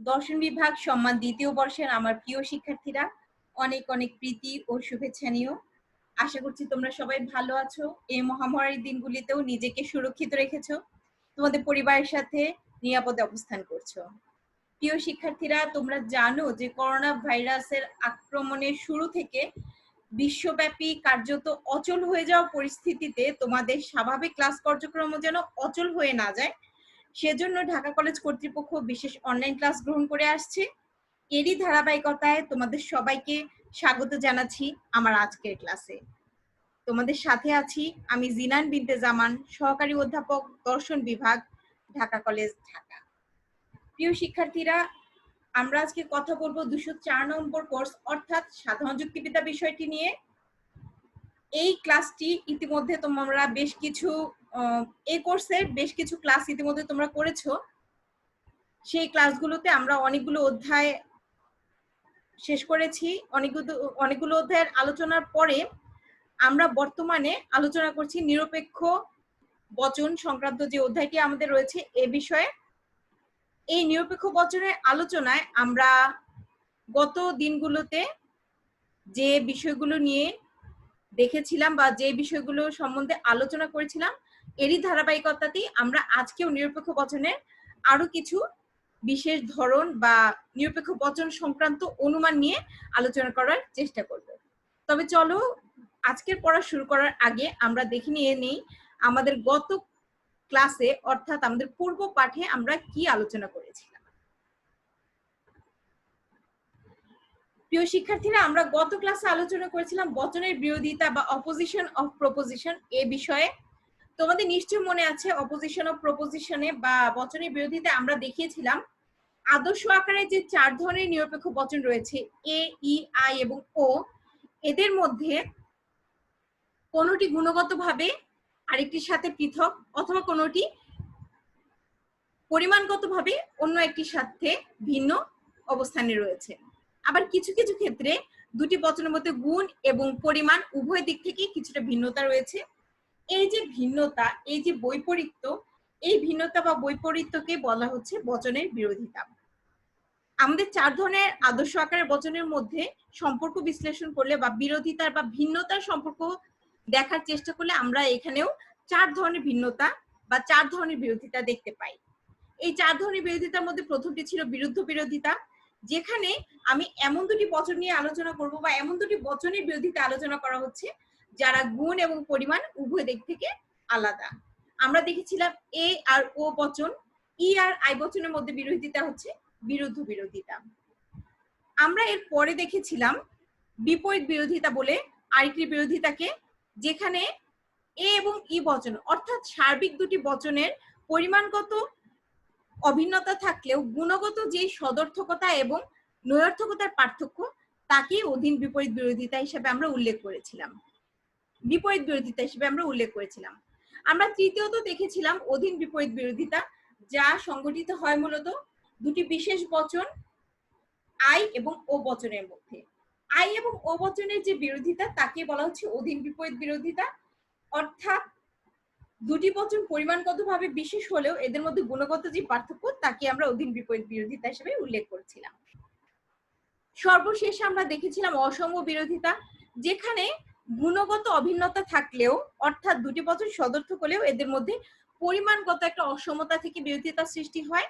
দর্শন বিভাগ সম্মান দ্বিতীয় বর্ষের আমার প্রিয় শিক্ষার্থীরা, অনেক অনেক প্রীতি ও শুভেচ্ছা নিও। আশা করছি তোমরা সবাই ভালো আছো। এই মহামারীর দিনগুলিতেও নিজেকে সুরক্ষিত রেখেছো, তোমাদের পরিবারের সাথে নিরাপদে অবস্থান করছো। প্রিয় শিক্ষার্থীরা, তোমরা জানো যে করোনা ভাইরাসের আক্রমণের শুরু থেকে বিশ্বব্যাপী কার্যত অচল হয়ে যাওয়া পরিস্থিতিতে তোমাদের স্বাভাবিক ক্লাস কার্যক্রম যেন অচল হয়ে না যায়, সেজন্য ঢাকা কলেজ কর্তৃপক্ষ বিশেষ অনলাইন ক্লাস গ্রহণ করে আসছে। এরই ধারাবাহিকতায় তোমাদের সবাইকে স্বাগত জানাচ্ছি আমার আজকের ক্লাসে। তোমাদের সাথে আছি আমি জিনান বিনতে জামান, সহকারী অধ্যাপক, দর্শন বিভাগ, ঢাকা কলেজ, ঢাকা। প্রিয় শিক্ষার্থীরা, আমরা আজকে কথা বলবো 204 নম্বর কোর্স অর্থাৎ সাধারণ যুক্তিবিদ্যা বিষয়টি নিয়ে। এই ক্লাসটি ইতিমধ্যে তোমরা বেশ কিছু এই কোর্সের বেশ কিছু ক্লাস ইতিমধ্যে তোমরা করেছো। সেই ক্লাসগুলোতে আমরা অনেকগুলো অধ্যায় শেষ করেছি। অনেকগুলো অধ্যায়ের আলোচনার পরে আমরা বর্তমানে আলোচনা করছি নিরপেক্ষ বচন সংক্রান্ত যে অধ্যায়টি আমাদের রয়েছে এ বিষয়ে। এই নিরপেক্ষ বচনের আলোচনায় আমরা গত দিনগুলোতে যে বিষয়গুলো নিয়ে দেখেছিলাম বা যে বিষয়গুলো সম্বন্ধে আলোচনা করেছিলাম, এরই ধারাবাহিকতাতেই আমরা আজকেও নিরপেক্ষ বচনের আরো কিছু বিশেষ ধরন বা নিরপেক্ষ বচন সংক্রান্ত অনুমান নিয়ে আলোচনা করার চেষ্টা করব। তবে চলো আজকের পড়া শুরু করার আগে আমরা দেখে নিয়ে নেই আমাদের গত ক্লাসে অর্থাৎ আমাদের পূর্ব পাঠে আমরা কি আলোচনা করেছিলাম। প্রিয় শিক্ষার্থীরা, আমরা গত ক্লাসে আলোচনা করেছিলাম বচনের বিরোধিতা বা অপোজিশন অফ প্রপোজিশন এ বিষয়ে। তোমাদের নিশ্চয় মনে আছে অপোজিশন অফ প্রপোজিশনে বা বচনের বিরোধিতা আমরা দেখিয়েছিলাম আদর্শ আকারে যে 4 ধরনের নিরপেক্ষ বচন রয়েছে এ, ই, আই এবং ও, এদের মধ্যে কোনটি গুণগতভাবে আরেকটির সাথে পৃথক অথবা কোনটি পরিমাণগতভাবে অন্য একটির সাথে ভিন্ন অবস্থানে রয়েছে। আবার কিছু কিছু ক্ষেত্রে দুটি বচনের মধ্যে গুণ এবং পরিমাণ উভয় দিক থেকে কিছুটা ভিন্নতা রয়েছে। এই যে ভিন্নতা, এই যে বৈপরীত্য, এই ভিন্নতা বা বৈপরীত্যকে বলা হচ্ছে বচনের বিরোধিতা। আমাদের 4 ধরনের আদর্শ আকারের বচনের মধ্যে সম্পর্ক বিশ্লেষণ করলে বা বিরোধিতার বা ভিন্নতার সম্পর্ক দেখার চেষ্টা করলে আমরা এখানেও 4 ধরনের ভিন্নতা বা 4 ধরনের বিরোধিতা দেখতে পাই। এই 4 ধরনের বিরোধিতার মধ্যে প্রথমটি ছিল বিরুদ্ধ বিরোধিতা, যেখানে আমি এমন দুটি বচন নিয়ে আলোচনা করব বা এমন দুটি বচনের বিরোধিতা আলোচনা করা হচ্ছে যারা গুণ এবং পরিমাণ উভয় দিক থেকে আলাদা। আমরা দেখেছিলাম এ আর ও বচন, ই আর আই বচনের মধ্যে বিরোধিতা হচ্ছে বিরুদ্ধ বিরোধিতা। আমরা এর পরে দেখেছিলাম বিপরীত বিরোধিতা বলে আরেকটি বিরোধিতাকে, যেখানে এ এবং ই বচন অর্থাৎ সার্বিক দুটি বচনের পরিমাণগত অভিন্নতা থাকলেও গুণগত যে সদর্থকতা এবং নৈর্থকতার পার্থক্য তাকে অধীন বিপরীত বিরোধিতা হিসেবে আমরা উল্লেখ করেছিলাম। আমরা তৃতীয়ত দেখেছিলাম অধীন বিপরীত বিরোধিতা, যা সংগঠিত হয় মূলত দুটি বিশেষ বচন আই এবং ও বচনের মধ্যে। আই এবং ও বচনের যে বিরোধিতা তাকে বলা হচ্ছে অধীন বিপরীত বিরোধিতা, অর্থাৎ দুটি বচন পরিমাণগতভাবে বিশেষ হলেও এদের মধ্যে গুণগত যে পার্থক্য তাকে আমরা অধীন বিপরীত বিরোধিতা হিসেবে উল্লেখ করেছিলাম। সর্বশেষে আমরা দেখেছিলাম অসম বিরোধিতা, যেখানে গুণগত অভিন্নতা থাকলেও অর্থাৎ দুটি বচন সদর্থক হলেও এদের মধ্যে পরিমাণগত একটা অসমতা থেকে বিরোধিতা সৃষ্টি হয়।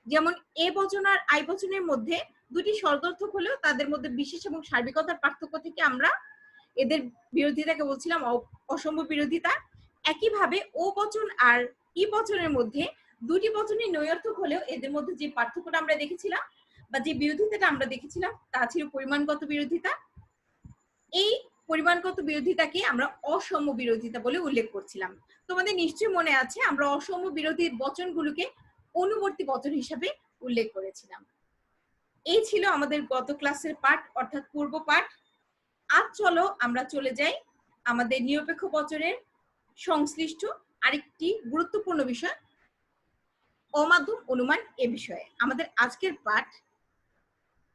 যেমন এ বচন আর আই বচনের মধ্যে দুটি সদর্থক হলেও তাদের মধ্যে বিশেষ এবং সার্বিকতার পার্থক্য থেকে আমরা এদের বিরোধিতাকে বলছিলাম অসম বিরোধিতা। একইভাবে ও বচন আর ই বচনের মধ্যে দুটি বচনই নৈর্থক হলেও এদের মধ্যে যে পার্থক্যটা আমরা দেখেছিলাম বা যে বিরোধিতাটা আমরা দেখেছিলাম তা ছিল পরিমাণগত বিরোধিতা। এই পরিমাণগত বিরোধিতাকে আমরা অসম বিরোধিতা বলে উল্লেখ করছিলাম। তোমাদের নিশ্চয়ই মনে আছে আমরা অসম বিরোধী বচনগুলোকে অনুবর্তী বচন হিসাবে উল্লেখ করেছিলাম। এই ছিল আমাদের গত ক্লাসের পাঠ অর্থাৎ পূর্ব পাঠ। আজ চলো আমরা চলে যাই আমাদের নিরপেক্ষ বচনের সংশ্লিষ্ট আরেকটি গুরুত্বপূর্ণ বিষয় অমাধ্যম অনুমান এ বিষয়ে। আমাদের আজকের পাঠ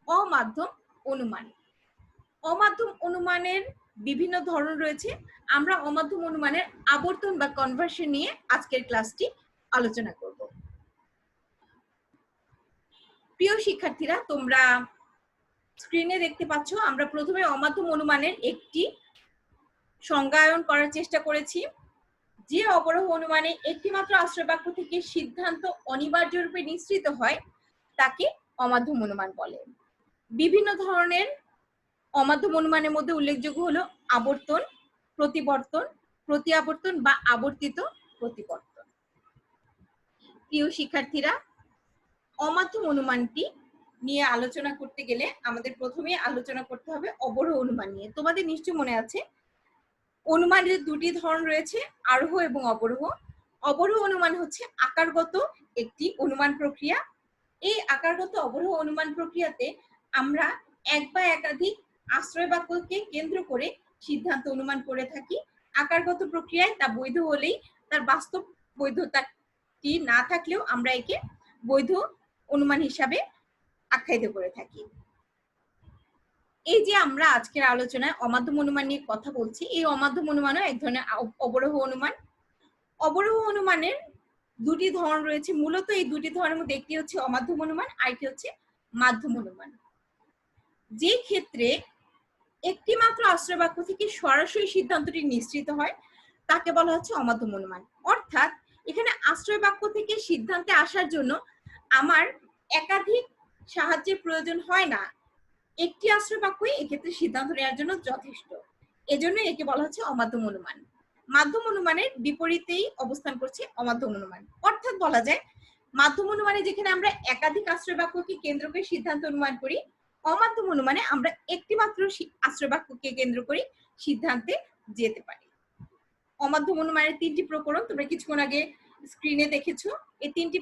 অমাধ্যম অনুমান। অমাধ্যম অনুমানের বিভিন্ন ধরন রয়েছে। আমরা অমাধ্যম অনুমানের আবর্তন বা কনভার্সন নিয়ে আজকের ক্লাসটি আলোচনা করব। প্রিয় শিক্ষার্থীরা, তোমরা স্ক্রিনে দেখতে পাচ্ছ আমরা প্রথমে অমাধ্যম অনুমানের একটি সংজ্ঞায়ন করার চেষ্টা করেছি। যে অবরোহ অনুমানে একটি মাত্র আশ্রয় বাক্য থেকে সিদ্ধান্ত অনিবার্যরূপে নিঃসৃত হয় তাকে অমাধ্যম অনুমান বলে। বিভিন্ন ধরনের অমাধ্যম অনুমানের মধ্যে উল্লেখযোগ্য হলো আবর্তন, প্রতিবর্তন, প্রতিআবর্তন বা আবর্তিত প্রতিবর্তন। প্রিয় শিক্ষার্থীরা, অমাধ্যম অনুমানটি নিয়ে আলোচনা করতে গেলে আমাদের প্রথমে আলোচনা করতে হবে অবরোহ অনুমান নিয়ে। তোমাদের নিশ্চয় মনে আছে অনুমানের দুটি ধরন রয়েছে, আরোহ এবং অবরোহ। অবরোহ অনুমান হচ্ছে আকারগত একটি অনুমান প্রক্রিয়া। এই আকারগত অবরোহ অনুমান প্রক্রিয়াতে আমরা এক বা একাধিক আশ্রয় বাক্যকে কেন্দ্র করে সিদ্ধান্ত অনুমান করে থাকি। আকারগত প্রক্রিয়ায় তা বৈধ হলেই তার বাস্তব বৈধতাটি না থাকলেও আমরা একে বৈধ অনুমান হিসাবে আখ্যায়িত করে থাকি। এই যে আমরা আজকের আলোচনায় অমাধ্যম অনুমান নিয়ে কথা বলছি, এই অমাধ্যম অনুমানও এক ধরনের অবরোহ অনুমান। অবরোহ অনুমানের দুটি ধরন রয়েছে। মূলত এই দুটি ধরনের মধ্যে একটি হচ্ছে অমাধ্যম অনুমান, আরেকটি হচ্ছে মাধ্যম অনুমান। যে ক্ষেত্রে একটি মাত্র আশ্রয় বাক্য থেকে সরাসরি সিদ্ধান্তটি নিশ্চিত হয় তাকে বলা হচ্ছে অমাধ্যম অনুমান। অর্থাৎ এখানে আশ্রয় বাক্য থেকে সিদ্ধান্তে আসার জন্য আমার একাধিক সাহায্যের প্রয়োজন হয় না, একটি আশ্রয় বাক্যই এক্ষেত্রে সিদ্ধান্ত নেওয়ার জন্য যথেষ্ট। এজন্য একে বলা হচ্ছে অমাধ্যম অনুমান। মাধ্যম অনুমানের বিপরীতেই অবস্থান করছে অমাধ্যম অনুমান। অর্থাৎ বলা যায় মাধ্যম অনুমানে যেখানে আমরা একাধিক আশ্রয় বাক্যকে কেন্দ্র করে সিদ্ধান্ত অনুমান করি, অমাধ্যম অনুমানে আমরা একটি মাত্র আশ্রয় বাক্যকে কেন্দ্র করে সিদ্ধান্তে যেতে পারি। অমাধ্যম অনুমানের তিনটি প্রকরণ তোমরা কিছুক্ষণ আগে স্ক্রিনে দেখেছো। এই তিনটি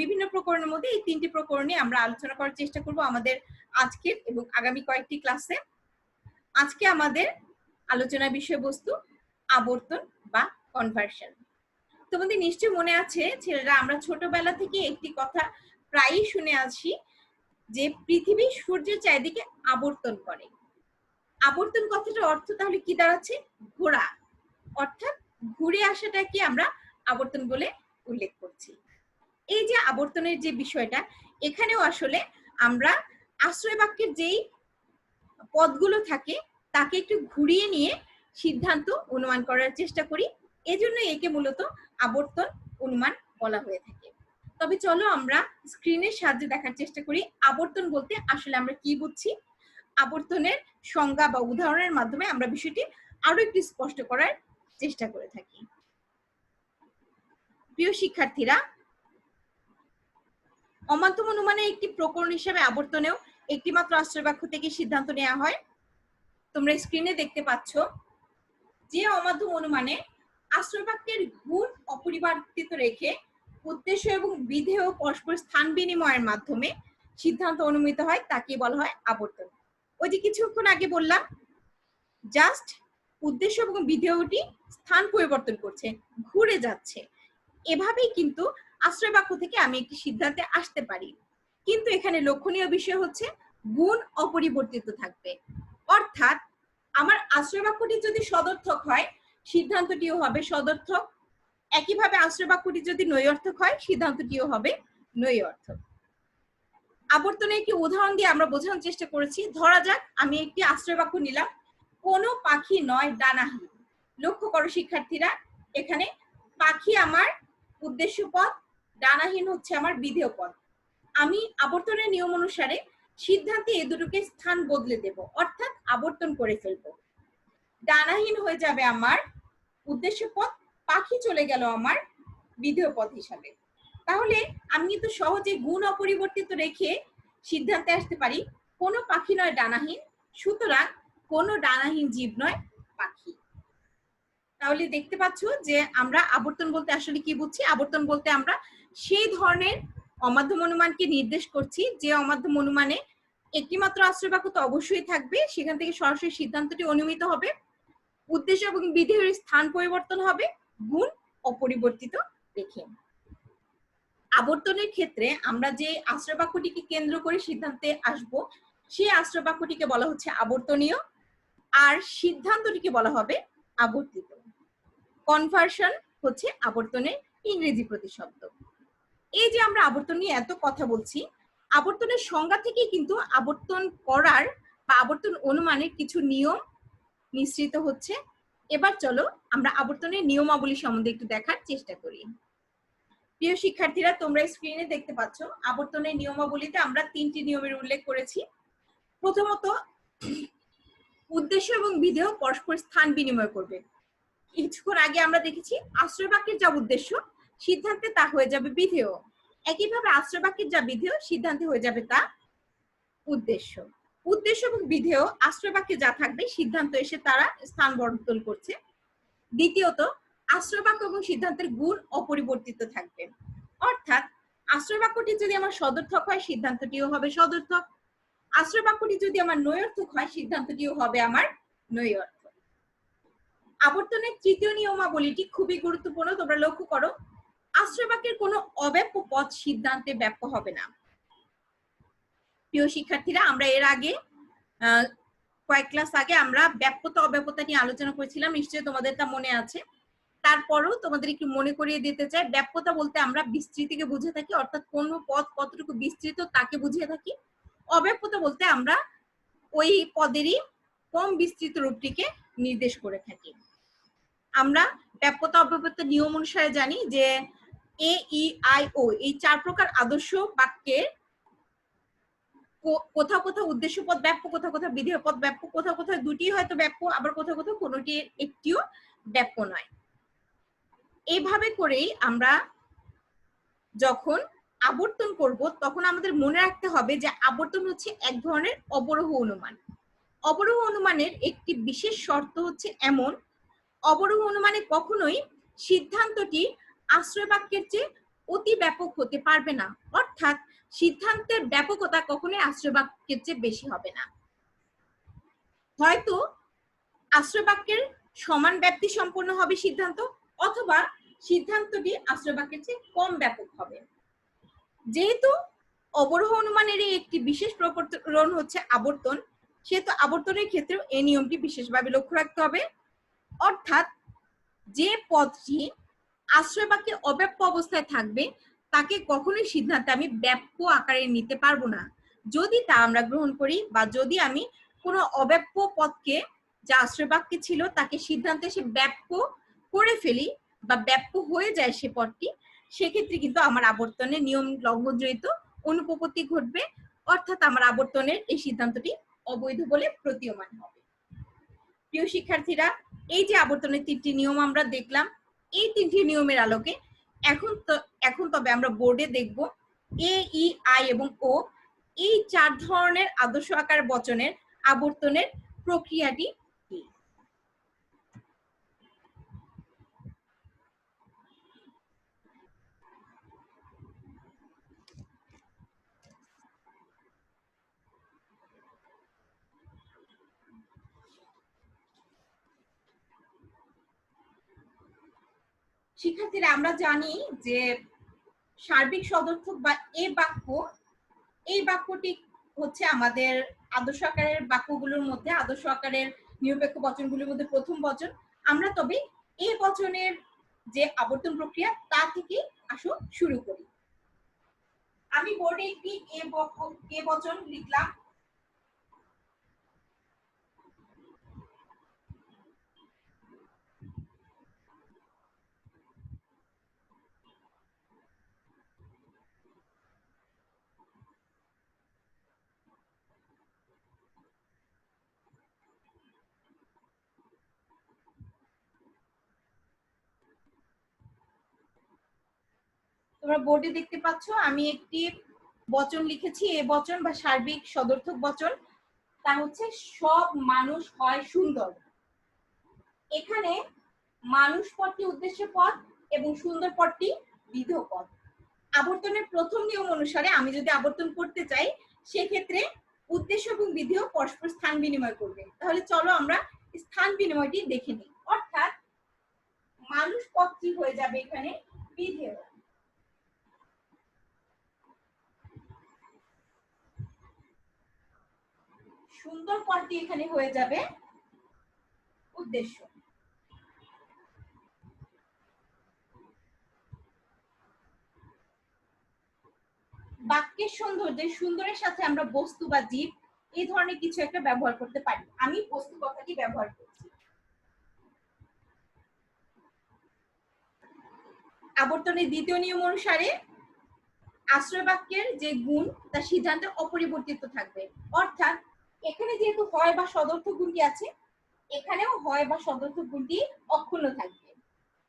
বিভিন্ন প্রকরণের মধ্যে এই তিনটি প্রকরণ নিয়ে আমরা আলোচনা করার চেষ্টা করব আমাদের আজকের এবং আগামী কয়েকটি ক্লাসে। আজকে আমাদের আলোচনার বিষয়বস্তু আবর্তন বা কনভার্সন। তোমাদের নিশ্চয়ই মনে আছে ছেলেরা, আমরা ছোটবেলা থেকে একটি কথা প্রায়ই শুনে আসি যে পৃথিবী সূর্যের চারিদিকে আবর্তন করে। আবর্তন কথাটার অর্থ তাহলে কি দাঁড়াচ্ছে? ঘোরা। অর্থাৎ ঘুরে আসাটাকে আমরা আবর্তন বলে উল্লেখ করছি। এই যে আবর্তনের যে বিষয়টা, এখানেও আসলে আমরা আশ্রয় বাক্যের যেই পদগুলো থাকে তাকে একটু ঘুরিয়ে নিয়ে সিদ্ধান্ত অনুমান করার চেষ্টা করি। এজন্য একে মূলত আবর্তন অনুমান বলা হয়ে থাকে। তবে চলো আমরা স্ক্রিনের সাহায্যে দেখার চেষ্টা করি আবর্তন বলতে আসলে আমরা কি বুঝছি। আবর্তনের সংজ্ঞা বা উদাহরণের মাধ্যমে আমরা বিষয়টি আরো একটু স্পষ্ট করার চেষ্টা করে থাকি। প্রিয় শিক্ষার্থীরা, অমাধ্যম অনুমানের একটি প্রকরণ হিসেবে আবর্তনেও একটি মাত্র আশ্রয় বাক্য থেকে সিদ্ধান্ত নেওয়া হয়। তোমরা স্ক্রিনে দেখতে পাচ্ছ যে অমাধ্যম অনুমানে আশ্রয় বাক্যের গুণ অপরিবর্তিত রেখে উদ্দেশ্য এবং বিধেয় পরস্পর স্থান বিনিময়ের মাধ্যমে সিদ্ধান্ত অনুমিত হয় তাকে বলা হয় আবর্তন। ওই যে কিছুক্ষণ আগে বললাম, জাস্ট উদ্দেশ্য এবং বিধেয়টি স্থান পরিবর্তন করছে, ঘুরে যাচ্ছে। এভাবেই কিন্তু আশ্রয় বাক্য থেকে আমি একটি সিদ্ধান্তে আসতে পারি। কিন্তু এখানে লক্ষণীয় বিষয় হচ্ছে গুণ অপরিবর্তিত থাকবে। অর্থাৎ আমার আশ্রয় বাক্যটি যদি সদর্থক হয় সিদ্ধান্তটিও হবে সদর্থক, একইভাবে আশ্রয় বাক্যটি যদি নৈঅর্থক হয় সিদ্ধান্তটিও হবে নৈঅর্থক। আবর্তনের একটি উদাহরণ দিয়ে আমরা বোঝানোর চেষ্টা করেছি। ধরা যাক আমি একটি আশ্রয় বাক্য নিলাম, কোনো পাখি নয় ডানাহীন। লক্ষ্য করো শিক্ষার্থীরা, এখানে পাখি আমার উদ্দেশ্য পদ, ডানাহীন হচ্ছে আমার বিধেয় পদ। আমি আবর্তনের নিয়ম অনুসারে সিদ্ধান্তে এ দুটোকে স্থান বদলে দেব, অর্থাৎ আবর্তন করে ফেলব। ডানাহীন হয়ে যাবে আমার উদ্দেশ্য পদ, পাখি চলে গেল আমার বিধেয় পদ হিসাবে। তাহলে আমি কিন্তু সহজে গুণ অপরিবর্তিত রেখে সিদ্ধান্তে আসতে পারি কোনো পাখি নয় ডানাহীন, সুতরাং কোনো ডানাহীন জীব নয় পাখি। তাহলে দেখতে পাচ্ছ যে আমরা আবর্তন বলতে আসলে কি বুঝছি। আবর্তন বলতে আমরা সেই ধরনের অমাধ্যম অনুমানকে নির্দেশ করছি যে অমাধ্যম অনুমানে একটি মাত্র আশ্রয় বাক্য তো অবশ্যই থাকবে, সেখান থেকে সরাসরি সিদ্ধান্তটি অনুমিত হবে, উদ্দেশ্য এবং বিধেয়ের স্থান পরিবর্তন হবে, গুণ অপরিবর্তিত রেখে। আবর্তনের ক্ষেত্রে আমরা যে আশ্রয় বাক্যটিকে কেন্দ্র করে সিদ্ধান্তে আসব সেই আশ্রয় বাক্যটিকে বলা হচ্ছে আবর্তনীয়, আর সিদ্ধান্তটিকে বলা হবে আবর্তিত। কনভার্সন হচ্ছে আবর্তনের ইংরেজি প্রতিশব্দ। এই যে আমরা আবর্তন নিয়ে এত কথা বলছি, আবর্তনের সংজ্ঞা থেকেই কিন্তু আবর্তন করার বা আবর্তন অনুমানের কিছু নিয়ম নিঃসৃত হচ্ছে। এবার চলো আমরা আবর্তনের নিয়মাবলী সম্বন্ধে একটু দেখার চেষ্টা করি। প্রিয় শিক্ষার্থীরা, তোমরা স্ক্রিনে দেখতে পাচ্ছ আবর্তনের নিয়মাবলীতে আমরা 3টি নিয়মের উল্লেখ করেছি। প্রথমত, উদ্দেশ্য এবং বিধেয় পরস্পর স্থান বিনিময় করবে। কিছুক্ষণ আগে আমরা দেখেছি আশ্রয় বাক্যের যা উদ্দেশ্য সিদ্ধান্তে তা হয়ে যাবে বিধেয়, একইভাবে আশ্রয় বাক্যের যা বিধেয় সিদ্ধান্তে হয়ে যাবে তা উদ্দেশ্য। উদ্দেশ্য এবং বিধেয় আশ্রয় বাক্যে যা থাকবে সিদ্ধান্ত এসে তারা স্থান বদল করছে। দ্বিতীয়ত, আশ্রয় বাক্য এবং সিদ্ধান্তের গুণ অপরিবর্তিত থাকবে, অর্থাৎ আশ্রয় বাক্যটি যদি আমার সদর্থক হয় সিদ্ধান্তটিও হবে সদর্থক, আশ্রয় বাক্যটি যদি আমার নৈর্থক হয় সিদ্ধান্তটিও হবে আমার নৈর্থক। আবর্তনের তৃতীয় নিয়মাবলীটি খুবই গুরুত্বপূর্ণ, তোমরা লক্ষ্য করো আশ্রয় বাক্যের কোনো অব্যাপ্য পদ সিদ্ধান্তে ব্যাপ্য হবে না। প্রিয় শিক্ষার্থীরা, আমরা এর আগে কয়েক ক্লাস আগে আমরা ব্যাপ্যতা অব্যাপ্যতা নিয়ে আলোচনা করেছিলাম, নিশ্চয়ই তোমাদের তা মনে আছে। তারপরও তোমাদের একটু মনে করিয়ে দিতে চাই, ব্যাপ্যতা বলতে আমরা বিস্তৃতিকে বুঝে থাকি, অর্থাৎ কোন পদ কতটুকু বিস্তৃত তাকে বুঝিয়ে থাকি। অব্যাপ্যতা বলতে আমরা ওই পদেরই কম বিস্তৃত রূপটিকে নির্দেশ করে থাকি। আমরা ব্যাপ্যতা অব্যাপ্যতা নিয়ম অনুসারে জানি যে এ, ই, আই, ও এই 4 প্রকার আদর্শ বাক্যের কোথাও কোথাও উদ্দেশ্য পদ ব্যাপ্য, কোথাও কোথাও বিধেয় পদ ব্যাপ্য, কোথাও কোথাও দুটি হয়তো ব্যাপ্য, আবার কোথাও কোথাও কোনোটি একটিও ব্যাপ্য নয়। এইভাবে করেই আমরা যখন আবর্তন করব তখন আমাদের মনে রাখতে হবে যে আবর্তন হচ্ছে এক ধরনের অবরোহ অনুমান। অবরোহ অনুমানের একটি বিশেষ শর্ত হচ্ছে এমন, অবরোহ অনুমানে কখনোই সিদ্ধান্তটি আশ্রয় বাক্যের চেয়ে অতি ব্যাপক হতে পারবে না, অর্থাৎ সিদ্ধান্তের ব্যাপকতা কখনোই আশ্রয় বাক্যের চেয়ে বেশি হবে না। হয়তো আশ্রয় বাক্যের সমান ব্যাপ্তি সম্পন্ন হবে সিদ্ধান্ত, অথবা সিদ্ধান্তটি আশ্রয় বাক্যের চেয়ে কম ব্যাপক হবে। যেহেতু অবরোহ অনুমানের একটি বিশেষ প্রকরণ হচ্ছে আবর্তন, সেহেতু আবর্তনের ক্ষেত্রেও এই নিয়মটি বিশেষভাবে লক্ষ্য রাখতে হবে, অর্থাৎ যে পদটি আশ্রয় বাক্যে অব্যাপ্য অবস্থায় থাকবে তাকে কখনোই সিদ্ধান্তে আমি ব্যাপ্য আকারে নিতে পারবো না। যদি তা আমরা গ্রহণ করি বা যদি আমি কোনো অব্যাপ্য পদকে যা আশ্রয় বাক্যে ছিল তাকে সিদ্ধান্তে সে ব্যাপ্য করে ফেলি বা ব্যাপ্য হয়ে যায় সে পদটি, সেক্ষেত্রে কিন্তু আমার আবর্তনের নিয়ম লঙ্ঘনজনিত অনুপপত্তি ঘটবে, অর্থাৎ আমার আবর্তনের এই সিদ্ধান্তটি অবৈধ বলে প্রতীয়মান হবে। প্রিয় শিক্ষার্থীরা, এই যে আবর্তনের 3টি নিয়ম আমরা দেখলাম, এই 3টি নিয়মের আলোকে এখন তবে আমরা বোর্ডে দেখব এ, ই, আই এবং ও এই 4 ধরনের আদর্শ আকার বচনের আবর্তনের প্রক্রিয়াটি কি। শিক্ষার্থীরা, আমরা জানি যে সার্বিক সদর্থক বা এ বাক্য, এই বাক্যটি হচ্ছে আমাদের আদর্শ আকারের বাক্যগুলোর মধ্যে, আদর্শ আকারের নিরপেক্ষ বচনগুলোর মধ্যে প্রথম বচন। আমরা তবে এ বচনের যে আবর্তন প্রক্রিয়া তা থেকে আসো শুরু করি। আমি বোর্ডে একটি এ বচন লিখলাম। তোমরা বোর্ডে দেখতে পাচ্ছ আমি একটি বচন লিখেছি, এ বচন বা সার্বিক সদর্থক বচন, তা হচ্ছে সব মানুষ হয় সুন্দর। এখানে মানুষ পদটি উদ্দেশ্য পদ এবং সুন্দর পদটি বিধেয় পদ। আবর্তনের প্রথম নিয়ম অনুসারে আমি যদি আবর্তন করতে চাই সেক্ষেত্রে উদ্দেশ্য এবং বিধেয় পরস্পর স্থান বিনিময় করবে। তাহলে চলো আমরা স্থান বিনিময়টি দেখে নিই, অর্থাৎ মানুষ পদটি হয়ে যাবে এখানে বিধেয়, সুন্দর পদটি এখানে হয়ে যাবে উদ্দেশ্য। বাক্যের সৌন্দর্যে সুন্দরের সাথে আমরা বস্তু বা জীব এই ধরনের কিছু একটা ব্যবহার করতে পারি। আমি বস্তু কথাটি ব্যবহার করছি। আবর্তনের দ্বিতীয় নিয়ম অনুসারে আশ্রয় বাক্যের যে গুণ তার সিদ্ধান্তে অপরিবর্তিত থাকবে। অর্থাৎ এখানে যেহেতু হয় বা সদর্থক গুণটি আছে, এখানেও হয় বা সদর্থক গুণটি অক্ষুণ্ণ থাকবে।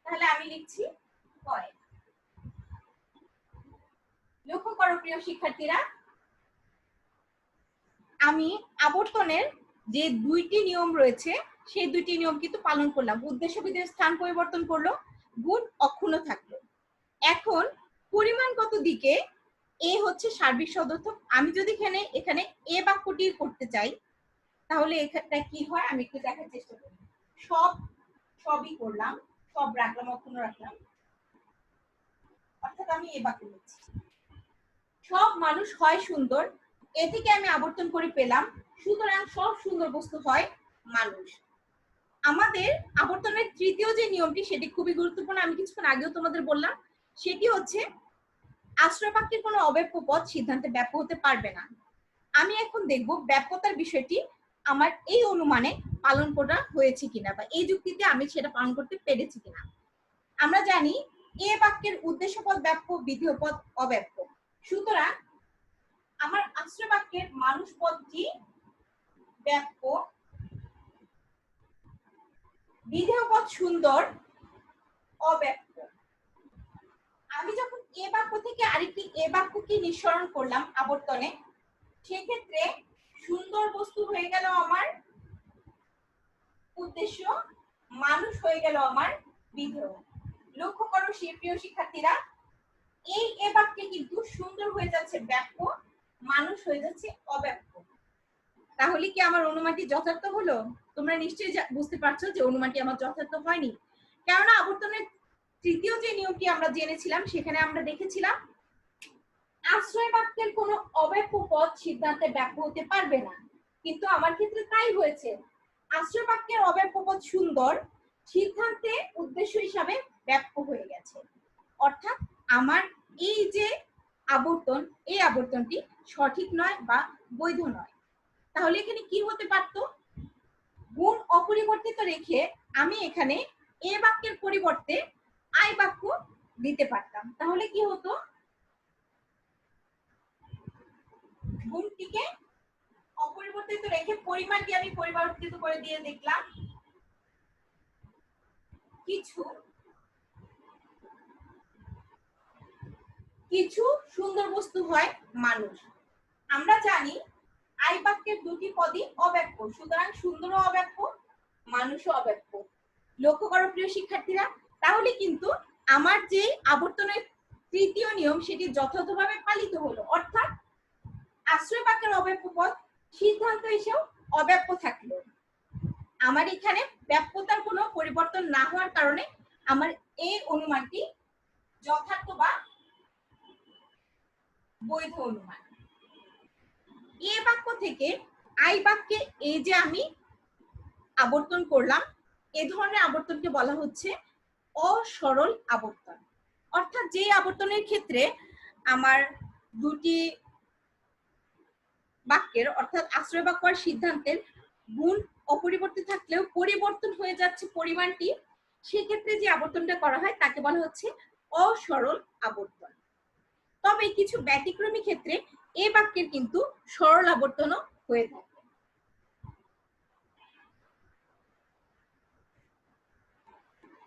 তাহলে আমি লিখছি হয়। লক্ষ্য করো প্রিয় শিক্ষার্থীরা, আমি আবর্তনের যে দুইটি নিয়ম রয়েছে সেই দুইটি নিয়ম কিন্তু পালন করলাম। উদ্দেশ্য বিধেয় স্থান পরিবর্তন করলো, গুণ অক্ষুণ্ণ থাকলো। এখন পরিমাণগত দিকে এ হচ্ছে সার্বিক সদর্থক। আমি যদি এখানে এ বাক্যটি করতে চাই তাহলে এখানটা কি হয় আমি একটু দেখার চেষ্টা করি। সবই করলাম, সব রাখলাম, অক্ষুণ্ণ রাখলাম, অর্থাৎ আমি এ বাক্য লিখছি। সব মানুষ হয় সুন্দর, এ থেকে আমি আবর্তন করে পেলাম, সুতরাং সব সুন্দর বস্তু হয় মানুষ। আমাদের আবর্তনের তৃতীয় যে নিয়মটি সেটি খুবই গুরুত্বপূর্ণ, আমি কিছুক্ষণ আগেও তোমাদের বললাম। সেটি হচ্ছে আশ্রয় বাক্যের কোনো অব্যপ্য পদ সিদ্ধান্তে ব্যাপ্য হতে পারবে না। আমি এখন দেখব ব্যাপ্যতার বিষয়টি আমার এই অনুমানে পালন করা হয়েছে কিনা, বা এই যুক্তিতে আমি সেটা পালন করতে পেরেছি কিনা। আমরা জানি এ বাক্যের উদ্দেশ্য পদ ব্যাপ্য, বিধেয় পদ অব্যাপ্য। সুতরাং আমার আশ্রয় বাক্যের মানুষ পদটি ব্যাপ্য, বিধেয় পদ সুন্দর, অব্যাপ্য। আমি যখন এ বাক্য থেকে আরেকটি এ বাক্যকে নিঃসরণ করলাম আবর্তনে, সেক্ষেত্রে সুন্দর বস্তু হয়ে গেল আমার উদ্দেশ্য, মানুষ হয়ে গেল আমার বিধেয়। লক্ষ্য করো প্রিয় শিক্ষার্থীরা, এই এ বাক্যে কিন্তু সুন্দর হয়ে যাচ্ছে ব্যাপ্য, মানুষ হয়ে যাচ্ছে অব্যাপ্য। তাহলে কি আমার অনুমানটি যথার্থ হলো? তোমরা নিশ্চয়ই বুঝতে পারছো যে অনুমানটি আমার যথার্থ হয়নি। কেননা আবর্তনের তৃতীয় যে নিয়মটি আমরা জেনেছিলাম সেখানে আমরা দেখেছিলাম আশ্রয় বাক্যের কোনো অব্যাপ্য পদ সিদ্ধান্তে ব্যাপ্য হতে পারবে না, কিন্তু আমার ক্ষেত্রে তাই হয়েছে। আশ্রয় বাক্যের অব্যাপ্য পদ সুন্দর সিদ্ধান্তে উদ্দেশ্য হিসাবে ব্যাপ্য হয়ে গেছে। অর্থাৎ আমার এই যে আবর্তন, এই আবর্তনটি সঠিক নয় বা বৈধ নয়। তাহলে এখানে কি হতে পারত? গুণ অপরিবর্তিত রেখে আমি এখানে এ বাক্যের পরিবর্তে আই বাক্য দিতে পারতাম। তাহলে কি হতো? গুণটিকে অপরিবর্তিত রেখে পরিমাণটি আমি পরিবর্তিত করে দিয়ে দেখলাম কিছু সুন্দর বস্তু হয় মানুষ। আমরা জানি আই বাক্যের দুটি পদই অব্যাপ্য, সুতরাং সুন্দরও অব্যাপ্য, মানুষও অব্যাপ্য। লক্ষ্য করো প্রিয় শিক্ষার্থীরা, তাহলে কিন্তু আমার যে আবর্তনের তৃতীয় নিয়ম সেটি যথাযথভাবে পালিত হলো। অর্থাৎ আশ্রয় বাক্যের অব্যাপ্য পদ সিদ্ধান্ত এসেও অব্যাপ্য থাকলো। আমার এখানে ব্যাপ্যতার কোনো পরিবর্তন না হওয়ার কারণে আমার এই অনুমানটি যথার্থ বা বৈধ অনুমান। এ বাক্য থেকে আই বাক্যে এই যে আমি আবর্তন করলাম, এ ধরনের আবর্তনকে বলা হচ্ছে অসরল আবর্তন। অর্থাৎ যে আবর্তনের ক্ষেত্রে আমার দুটি বাক্যের অর্থাৎ আশ্রয় বাক্য আর সিদ্ধান্তের গুণ অপরিবর্তিত থাকলেও পরিবর্তন হয়ে যাচ্ছে পরিমাণটি, সেক্ষেত্রে যে আবর্তনটা করা হয় তাকে বলা হচ্ছে অসরল আবর্তন। তবে কিছু ব্যতিক্রমী ক্ষেত্রে এ বাক্যের কিন্তু সরল আবর্তনও হয়ে থাকে।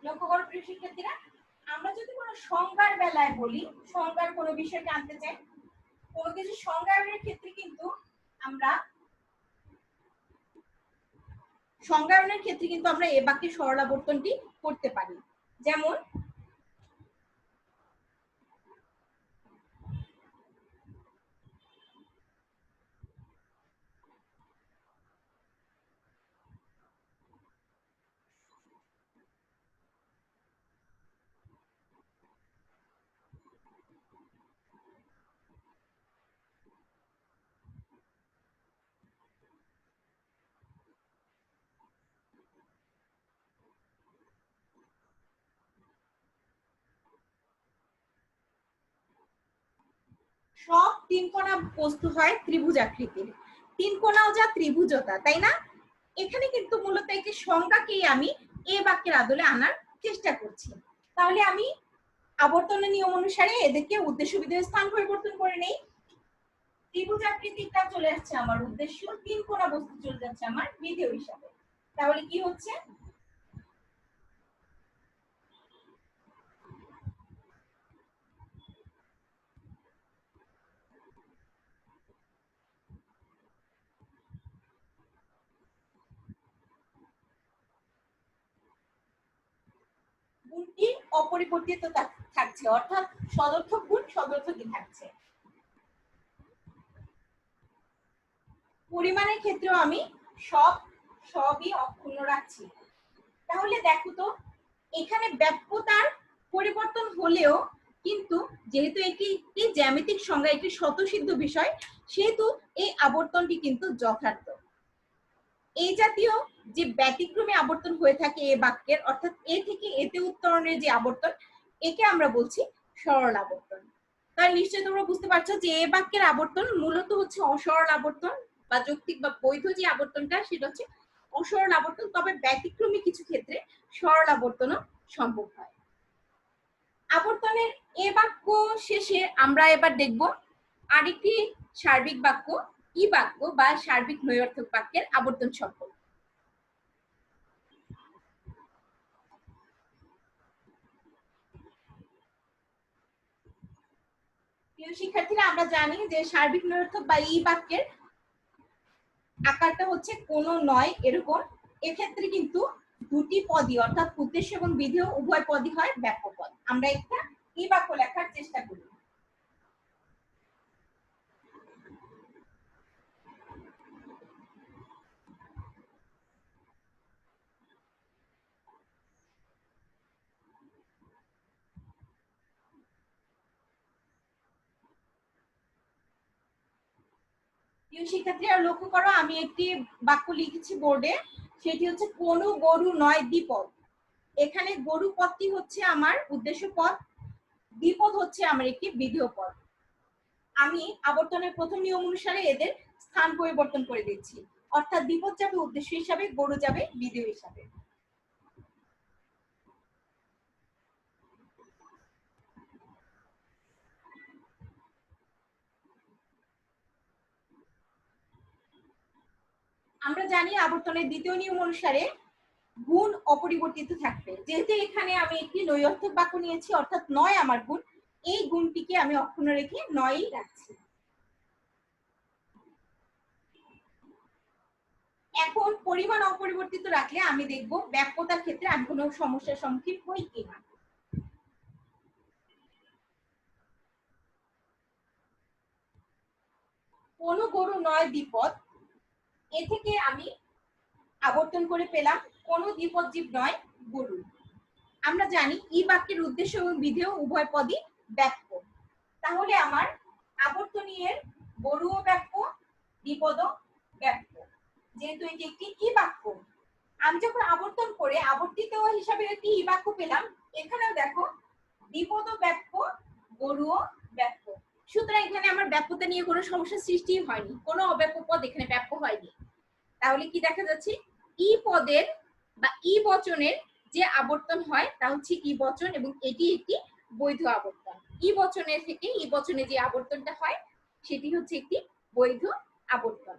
লক্ষ্য করো প্রিয় শিক্ষার্থীরা, আমরা যদি কোনো সংজ্ঞার বেলায় বলি, সংজ্ঞার কোনো বিষয়কে আনতে চাই, কোনো কিছু সংজ্ঞায়নের ক্ষেত্রে কিন্তু আমরা এ বাক্যের সরল আবর্তনটি করতে পারি। যেমন সব তিন কোণা বস্তু হয় ত্রিভুজাকৃতির, তিন কোণাও যা ত্রিভুজও তা, তাই না? এখানে কিন্তু মূলত একটি সংজ্ঞাকেই আমি এ বাক্যের আদলে আনার চেষ্টা করছি। তাহলে আমি আবর্তনের নিয়ম অনুসারে এদেরকে উদ্দেশ্য বিধেয় স্থান পরিবর্তন করে নেই। ত্রিভুজাকৃতিটা চলে আসছে আমার উদ্দেশ্য, তিন কোণা বস্তু চলে যাচ্ছে আমার বিধেয় হিসাবে। তাহলে কি হচ্ছে, গুণটি অপরিবর্তিত থাকছে, অর্থাৎ সদর্থক গুণ সদর্থকই থাকছে। পরিমাণের ক্ষেত্রেও আমি সবই অক্ষুণ্ণ রাখছি। তাহলে দেখো তো, এখানে ব্যাপ্যতার পরিবর্তন হলেও কিন্তু যেহেতু একটি জ্যামিতিক সংজ্ঞা, একটি স্বতঃসিদ্ধ বিষয়, সেহেতু এই আবর্তনটি কিন্তু যথার্থ। এই জাতীয় যে ব্যতিক্রমী আবর্তন হয়ে থাকে এ বাক্যের, অর্থাৎ এ থেকে এতে উত্তরণের যে আবর্তন, একে আমরা বলছি সরল আবর্তন। তাই নিশ্চয়ই তোমরা বুঝতে পারছো যে এ বাক্যের আবর্তন মূলত হচ্ছে অসরল আবর্তন, বা যৌক্তিক বা বৈধ যে আবর্তনটা সেটা হচ্ছে অসরল আবর্তন। তবে ব্যতিক্রমী কিছু ক্ষেত্রে সরল আবর্তনও সম্ভব হয়। আবর্তনের এ বাক্য শেষে আমরা এবার দেখব আরেকটি সার্বিক বাক্য, ই বাক্য বা সার্বিক নৈর্থক বাক্যের আবর্তন সম্পর্ক। প্রিয় শিক্ষার্থীরা, আমরা জানি যে সার্বিক নৈর্থক বা ই বাক্যের আকারটা হচ্ছে কোনো নয় এরকম। এক্ষেত্রে কিন্তু দুটি পদই, অর্থাৎ উদ্দেশ্য এবং বিধেয় উভয় পদই হয় ব্যাপক পদ। আমরা একটা ই বাক্য লেখার চেষ্টা করি। প্রিয় শিক্ষার্থীরা, লক্ষ্য করো আমি একটি বাক্য লিখেছি বোর্ডে, সেটি হচ্ছে কোনো গরু নয় দ্বিপদ। এখানে গরু পদটি হচ্ছে আমার উদ্দেশ্য পদ, দ্বিপদ হচ্ছে আমার একটি বিধেয় পদ। আমি আবর্তনের প্রথম নিয়ম অনুসারে এদের স্থান পরিবর্তন করে দিচ্ছি, অর্থাৎ দ্বিপদ যাবে উদ্দেশ্য হিসাবে, গরু যাবে বিধেয় হিসাবে। আমরা জানি আবর্তনের দ্বিতীয় নিয়ম অনুসারে গুণ অপরিবর্তিত থাকবে। যেহেতু এখানে আমি একটি নৈর্থক বাক্য নিয়েছি, অর্থাৎ নয় আমার গুণ, এই গুণটিকে আমি অক্ষুণ্ণ রেখে নয়ই রাখছি। এখন পরিমাণ অপরিবর্তিত রাখলে আমি দেখব ব্যাপ্যতার ক্ষেত্রে আমি কোনো সমস্যার সম্মুখীন হই কিনা। কোন গরু নয় দ্বিপদ, এ থেকে আমি আবর্তন করে পেলাম কোন দ্বিপদ জীব নয় গরু। আমরা জানি ই বাক্যের উদ্দেশ্য এবং বিধেয় উভয় পদই ব্যাপ্য। তাহলে আমার আবর্তনীয়ের গরুও ব্যাপ্য, দ্বিপদও ব্যাপ্য। যেহেতু এটি একটি ই বাক্য, আমি যখন আবর্তন করে আবর্তিত হিসাবে একটি ই বাক্য পেলাম, এখানেও দেখো দ্বিপদও ব্যাপ্য, গরুও ব্যাপ্য। সুতরাং এখানে আমার ব্যাপ্যতা নিয়ে কোনো সমস্যার সৃষ্টি হয়নি, কোনো অব্যাপ্য পদ এখানে ব্যাপ্য হয়নি। তাহলে কি দেখা যাচ্ছে, ই পদের বা ই বচনের যে আবর্তন হয় তা হচ্ছে ই বচন, এবং এটি একটি বৈধ আবর্তন। ই বচনের থেকে ই বচনে যে আবর্তনটা হয় সেটি হচ্ছে একটি বৈধ আবর্তন।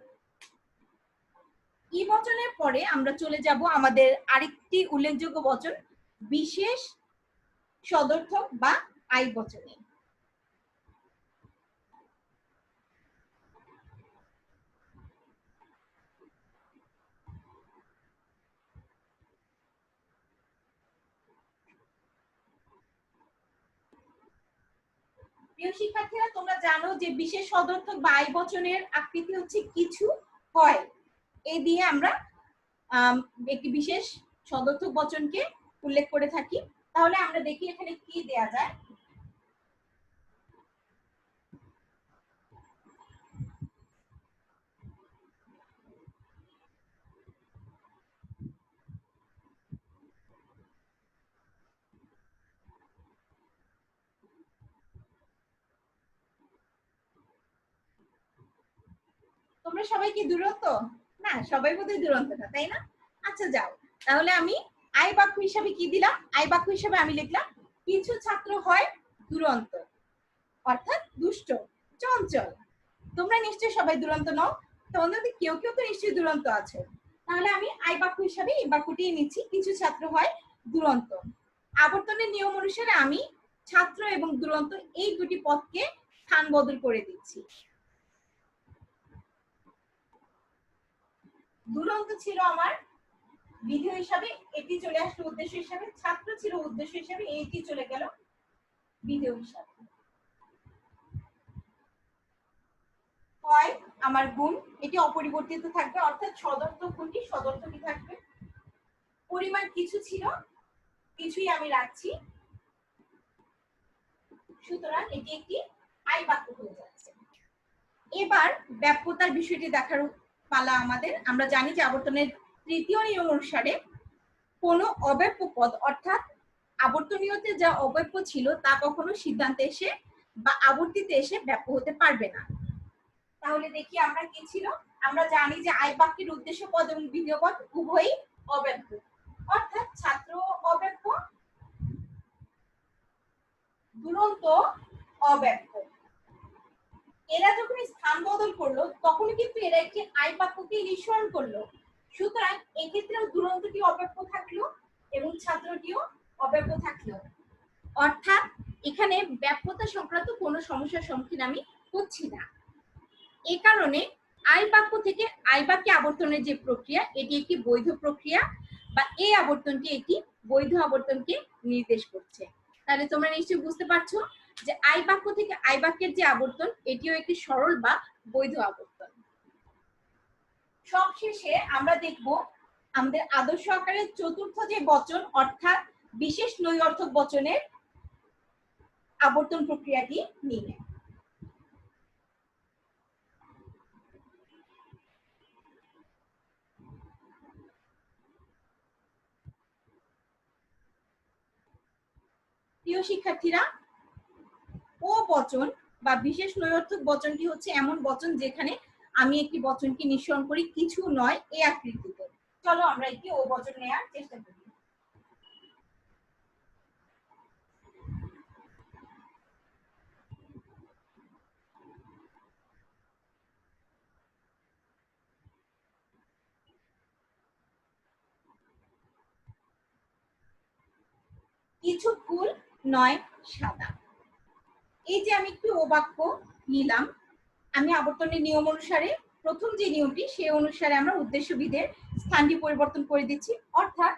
ই বচনের পরে আমরা চলে যাব আমাদের আরেকটি উল্লেখযোগ্য বচন, বিশেষ সদর্থক বা আই বচনে। প্রিয় শিক্ষার্থীরা, তোমরা জানো যে বিশেষ সদর্থক বা আই বচনের আকৃতি হচ্ছে কিছু হয়, এই দিয়ে আমরা একটি বিশেষ সদর্থক বচনকে উল্লেখ করে থাকি। তাহলে আমরা দেখি এখানে কি দেয়া যায়। তোমরা সবাই কি দুরন্ত? না, সবাই বোধহয় দুরন্ত না, তাই না? আচ্ছা যাও, তাহলে আমি আই বাক্য হিসাবে কি দিলাম? আই বাক্য হিসাবে আমি লিখলাম কিছু ছাত্র হয় দুরন্ত, অর্থাৎ দুষ্ট, চঞ্চল। তোমরা নিশ্চয়ই সবাই দুরন্ত নও, তোমাদের কেউ কেউ তো নিশ্চয়ই দুরন্ত আছে। তাহলে আমি আই বাক্য হিসাবে এই বাক্যটি নিচ্ছি, কিছু ছাত্র হয় দুরন্ত। আবর্তনের নিয়ম অনুসারে আমি ছাত্র এবং দুরন্ত এই দুটি পদকে স্থান বদল করে দিচ্ছি। দুরন্ত ছিল আমার বিধেয় হিসাবে, এটি চলে আসলো উদ্দেশ্য হিসাবে। ছাত্র ছিল উদ্দেশ্য হিসাবে, এইটি চলে গেল বিধেয় হিসাবে। হয় আমার গুণ, এটি অপরিবর্তিত থাকবে, অর্থাৎ সদর্থক গুণটি সদর্থকই থাকবে। পরিমাণ কিছু ছিল, কিছুই আমি রাখছি, সুতরাং এটি একটি আই বাক্য হয়ে যাচ্ছে। এবার ব্যাপ্যতার বিষয়টি দেখার পালা আমাদের। আমরা জানি যে আবর্তনের তৃতীয় নিয়ম অনুসারে কোনো অব্যপ্য পদ, অর্থাৎ আবর্তনীয়তে যা অব্যপ্য ছিল তা কখনো সিদ্ধান্তে এসে বা আবর্তিতে এসে ব্যাপ্য হতে পারবে না। তাহলে দেখি আমরা কি ছিল। আমরা জানি যে আই বাক্যের উদ্দেশ্য পদ এবং বিধেয় পদ উভয়ই অব্যপ্য, অর্থাৎ ছাত্র অব্যপ্য, দুরন্ত অব্যপ্য। এরা যখন স্থান বদল করলো তখন কিন্তু এরা একটি আই বাক্যকে নিঃসরণ করলো, সুতরাং এক্ষেত্রেও দুরন্তটি অব্যপ্য থাকলো এবং ছাত্রটিও অব্যপ্য থাকলো, অর্থাৎ এখানে ব্যাপ্যতা সংক্রান্ত কোনো সমস্যার সম্মুখীন আমি হচ্ছি না। এই কারণে আই বাক্য থেকে আই বাক্যে আবর্তনের যে প্রক্রিয়া, এটি একটি বৈধ প্রক্রিয়া, বা এই আবর্তনটি একটি বৈধ আবর্তনকে নির্দেশ করছে। তাহলে তোমরা নিশ্চয়ই বুঝতে পারছো যে আই বাক্য থেকে আই বাক্যের যে আবর্তন, এটিও একটি সরল বা বৈধ আবর্তন। সবশেষে আমরা দেখব আমাদের আদর্শ আকারের চতুর্থ যে বচন, অর্থাৎ বিশেষ নৈঅর্থক বচনের আবর্তন প্রক্রিয়াটি নিয়ে। প্রিয় শিক্ষার্থীরা, ও বচন বা বিশেষ নৈঅর্থক বচনটি হচ্ছে এমন বচন যেখানে আমি একটি বচনকে নিঃসরণ করি কিছু নয় এই আকৃতিতে। চলো আমরা একটি ও বচন নেওয়ার চেষ্টা করি। কিছু ফুল নয় সাদা। এই যে আমি একটি ও বাক্য নিলাম, আমি আবর্তনের নিয়ম অনুসারে প্রথম যে নিয়মটি সেই অনুসারে আমরা উদ্দেশ্য বিধের স্থানটি পরিবর্তন করে দিচ্ছি, অর্থাৎ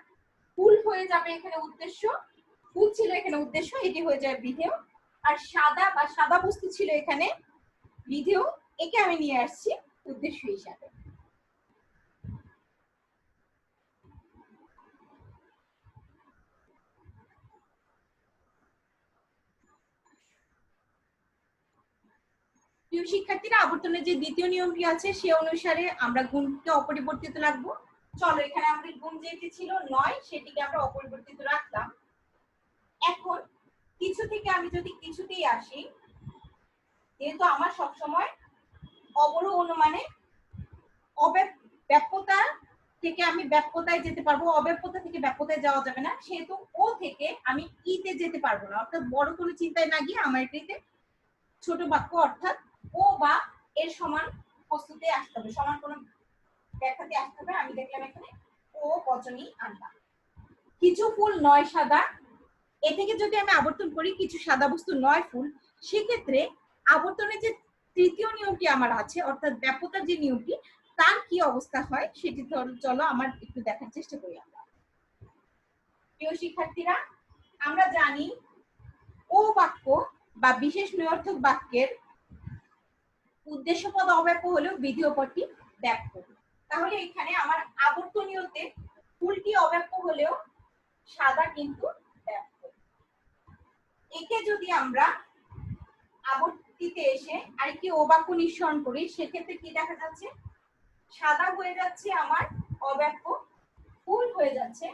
ফুল হয়ে যাবে এখানে উদ্দেশ্য, ফুল ছিল এখানে উদ্দেশ্য, এটি হয়ে যাবে বিধেয়। আর সাদা বা সাদা বস্তু ছিল এখানে বিধেয়, একে আমি নিয়ে আসছি উদ্দেশ্য হিসাবে। প্রিয় শিক্ষার্থীরা, আবর্তনের যে দ্বিতীয় নিয়মটি আছে সে অনুসারে আমরা গুণকে অপরিবর্তিত রাখবো। চলো এখানে আমাদের গুণ যেটি ছিল 9, সেটিকে আমরা অপরিবর্তিত রাখলাম। এখন কিছু থেকে আমি যদি কিছুতেই আসি, যেহেতু আমার সবসময় অবরোহ অনুমানে ব্যাপ্যতা থেকে আমি ব্যাপ্যতায় যেতে পারবো, অব্যাপ্যতা থেকে ব্যাপ্যতায় যাওয়া যাবে না, সেহেতু ও থেকে আমি ইতে যেতে পারবো না, অর্থাৎ বড় কোনো চিন্তায় না গিয়ে আমার এটিতে ছোট বাক্য অর্থাৎ ও বা এর সমান বস্তুতে আসতে হবে, সমান কোনো ব্যাখ্যাতে আসতে হবে। আমি দেখলাম এখানে ও বচনই আনলাম। কিছু ফুল নয় সাদা, এ থেকে যদি আমি আবর্তন করি কিছু সাদা বস্তু নয় ফুল, সেক্ষেত্রে আবর্তনের যে তৃতীয় নিয়মটি আমার আছে, অর্থাৎ ব্যাপ্যতার যে নিয়মটি, তার কি অবস্থা হয় সেটি চলো আমার একটু দেখার চেষ্টা করি আমরা। প্রিয় শিক্ষার্থীরা, আমরা জানি ও বাক্য বা বিশেষ নৈঅর্থক বাক্যের উদ্দেশ্য পদ অব্যাপ্য হলেও বিধেয় পদটি ব্যাপ্য। তাহলে এখানে আমার আবর্তনীয়তে ফুলটি অব্যাপ্য হলেও সাদা কিন্তু ব্যাপ্য। একে যদি আমরা আবর্তিতে এসে আরেকটি ও বাক্য নিঃসরণ করি, সেক্ষেত্রে কি দেখা যাচ্ছে? সাদা হয়ে যাচ্ছে আমার অব্যাপ্য, ফুল হয়ে যাচ্ছে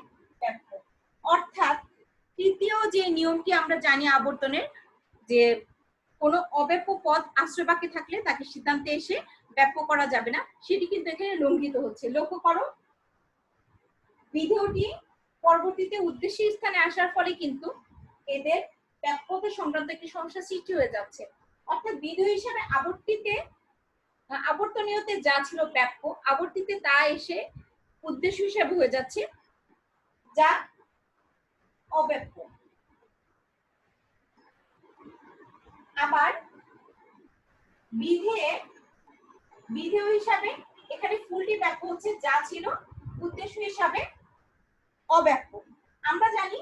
ব্যাপ্য। অর্থাৎ তৃতীয় যে নিয়মটি আমরা জানি আবর্তনের, যে কোনো অব্যাপ্য পদ আশ্রয় বাক্যে থাকলে তাকে সিদ্ধান্তে এসে ব্যাপ্য করা যাবে না, সেটি কিন্তু এখানে লঙ্ঘিত হচ্ছে। লক্ষ্য করো, বিধেয়টি পরবর্তীতে উদ্দেশ্যের স্থানে আসার ফলে কিন্তু এদের ব্যাপ্যতা সংক্রান্ত একটি সমস্যা সৃষ্টি হয়ে যাচ্ছে। অর্থাৎ বিধেয় হিসাবে আবর্তনীয়তে যা ছিল ব্যাপ্য, আবর্তিতে তা এসে উদ্দেশ্য হিসাবে হয়ে যাচ্ছে যা অব্যাপ্য। আবার বিধেয় হিসাবে এখানে ফুলটি ব্যাপ্য হচ্ছে যা ছিল উদ্দেশ্য হিসাবে অব্যাপ্য। আমরা জানি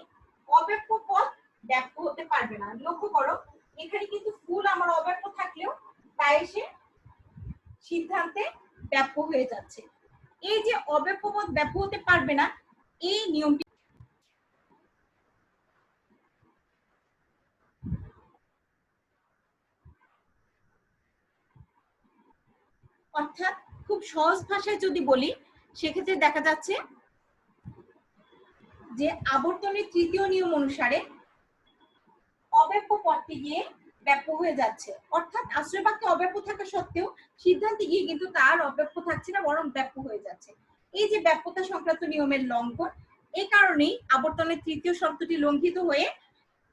অব্যাপ্য পদ ব্যাপ্য হতে পারবে না। লক্ষ্য করো, এখানে কিন্তু ফুল আমার অব্যাপ্য থাকলেও তা এসে সিদ্ধান্তে ব্যাপ্য হয়ে যাচ্ছে। এই যে অব্যাপ্য পদ ব্যাপ্য হতে পারবে না, এই নিয়মটি অর্থাৎ খুব সহজ ভাষায় যদি বলি, সেক্ষেত্রে দেখা যাচ্ছে যে আবর্তনের তৃতীয় নিয়ম অনুসারে অব্যাপ্য পদটি গিয়ে ব্যাপ্য হয়ে যাচ্ছে। অর্থাৎ আশ্রয় বাক্যে অব্যাপ্য থাকা সত্ত্বেও সিদ্ধান্তে গিয়ে কিন্তু তার অব্যাপ্য থাকছে না, বরং ব্যাপ্য হয়ে যাচ্ছে। এই যে ব্যাপ্যতা সংক্রান্ত নিয়মের লঙ্ঘন, এই কারণেই আবর্তনের তৃতীয় শর্তটি লঙ্ঘিত হয়ে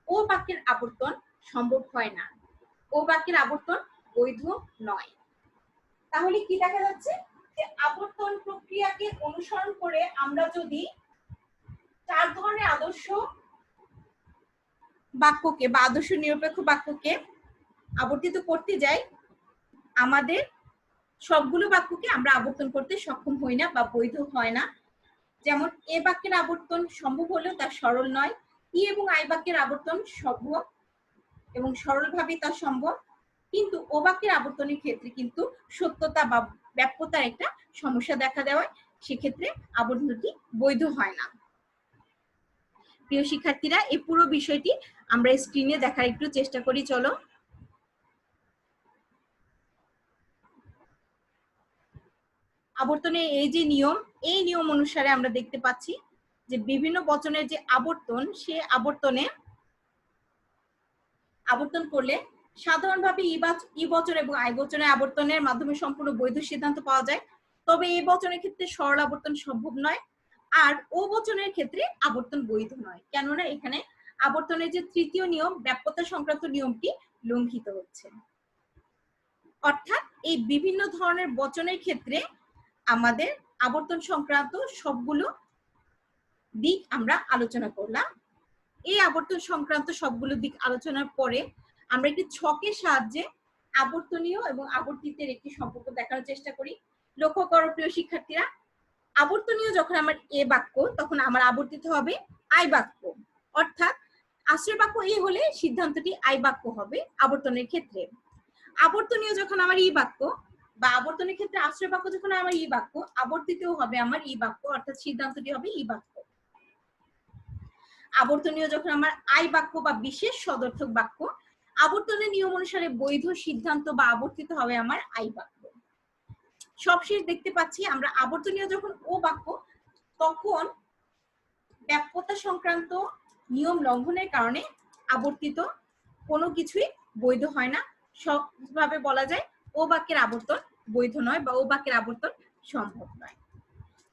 ও বাক্যের আবর্তন সম্ভব হয় না, ও বাক্যের আবর্তন বৈধ নয়। তাহলে কি দেখা যাচ্ছে যে আবর্তন প্রক্রিয়াকে অনুসরণ করে আমরা যদি 4 ধরনের আদর্শ বাক্যকে বা আদর্শ নিরপেক্ষ বাক্যকে আবর্তিত করতে যাই, আমাদের সবগুলো বাক্যকে আমরা আবর্তন করতে সক্ষম হই না বা বৈধ হয় না। যেমন এ বাক্যের আবর্তন সম্ভব হলেও তা সরল নয়, ই এবং আই বাক্যের আবর্তন সম্ভব এবং সরলভাবে তা সম্ভব, কিন্তু ও বাক্যের আবর্তনের ক্ষেত্রে কিন্তু সত্যতা বা ব্যাপ্যতার একটা সমস্যা দেখা দেওয়ায় সেক্ষেত্রে আবর্তনটি বৈধ হয় না। প্রিয় শিক্ষার্থীরা, এই পুরো বিষয়টি আমরা স্ক্রিনে দেখার একটু চেষ্টা করি। চলো, আবর্তনের এই যে নিয়ম, এই নিয়ম অনুসারে আমরা দেখতে পাচ্ছি যে বিভিন্ন বচনের যে আবর্তন, সে আবর্তন করলে সাধারণভাবে ই বচন এবং আই বচনের আবর্তনের মাধ্যমে সম্পূর্ণ বৈধ সিদ্ধান্ত পাওয়া যায়। তবে এই বচনের ক্ষেত্রে সরল আবর্তন সম্ভব নয়, আর ও বচনের ক্ষেত্রে আবর্তন বৈধ নয়, কেননা এখানে আবর্তনের যে তৃতীয় নিয়ম, ব্যাপ্যতা সংক্রান্ত নিয়মটি লঙ্ঘিত হচ্ছে। অর্থাৎ এই বিভিন্ন ধরনের বচনের ক্ষেত্রে আমাদের আবর্তন সংক্রান্ত সবগুলো দিক আমরা আলোচনা করলাম। এই আবর্তন সংক্রান্ত সবগুলো দিক আলোচনার পরে আমরা একটি ছকের সাহায্যে আবর্তনীয় এবং আবর্তিতের একটি সম্পর্ক দেখানোর চেষ্টা করি। লক্ষ্য করো প্রিয় শিক্ষার্থীরা, আবর্তনীয় যখন আমার এ বাক্য, তখন আমার আবর্তিত হবে আই বাক্য। অর্থাৎ আশ্রয় বাক্য এ হলে সিদ্ধান্তটি আই বাক্য হবে আবর্তনের ক্ষেত্রে। আবর্তনীয় যখন আমার ই বাক্য বা আবর্তনের ক্ষেত্রে আশ্রয় বাক্য যখন আমার ই বাক্য, আবর্তিতও হবে আমার ই বাক্য, অর্থাৎ সিদ্ধান্তটি হবে ই বাক্য। আবর্তনীয় যখন আমার আই বাক্য বা বিশেষ সদর্থক বাক্য, আবর্তনের নিয়ম অনুসারে বৈধ সিদ্ধান্ত বা আবর্তিত হবে আমার আই বাক্য। সবশেষ দেখতে পাচ্ছি আমরা আবর্তনীয় যখন ও বাক্য, তখন ব্যাপ্যতা সংক্রান্ত নিয়ম লঙ্ঘনের কারণে আবর্তিত কোনো কিছুই বৈধ হয় না। সবভাবে বলা যায় ও বাক্যের আবর্তন বৈধ নয় বা ও বাক্যের আবর্তন সম্ভব নয়।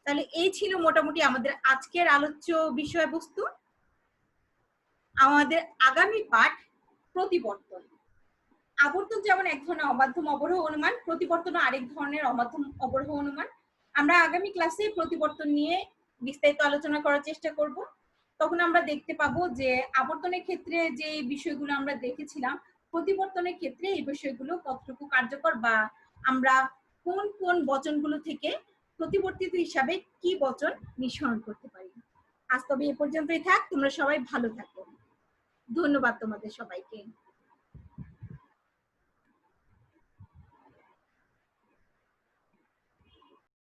তাহলে এই ছিল মোটামুটি আমাদের আজকের আলোচ্য বিষয়বস্তু। আমাদের আগামী পাঠ প্রতিবর্তন। আবর্তন যেমন এক ধরনের অমাধ্যম অবরোহ অনুমান, প্রতিবর্তন আরেক ধরনের অমাধ্যম অবরোহ অনুমান। আমরা আগামী ক্লাসে প্রতিবর্তন নিয়ে বিস্তারিত আলোচনা করার চেষ্টা করব। তখন আমরা দেখতে পাবো যে আবর্তনের ক্ষেত্রে যে বিষয়গুলো আমরা দেখেছিলাম, প্রতিবর্তনের ক্ষেত্রে এই বিষয়গুলো কতটুকু কার্যকর বা আমরা কোন কোন বচনগুলো থেকে প্রতিবর্তিত হিসাবে কি বচন নিঃসরণ করতে পারি। আজ তবে এ পর্যন্তই থাক, তোমরা সবাই ভালো থাকো। ধন্যবাদ তোমাদের সবাইকে।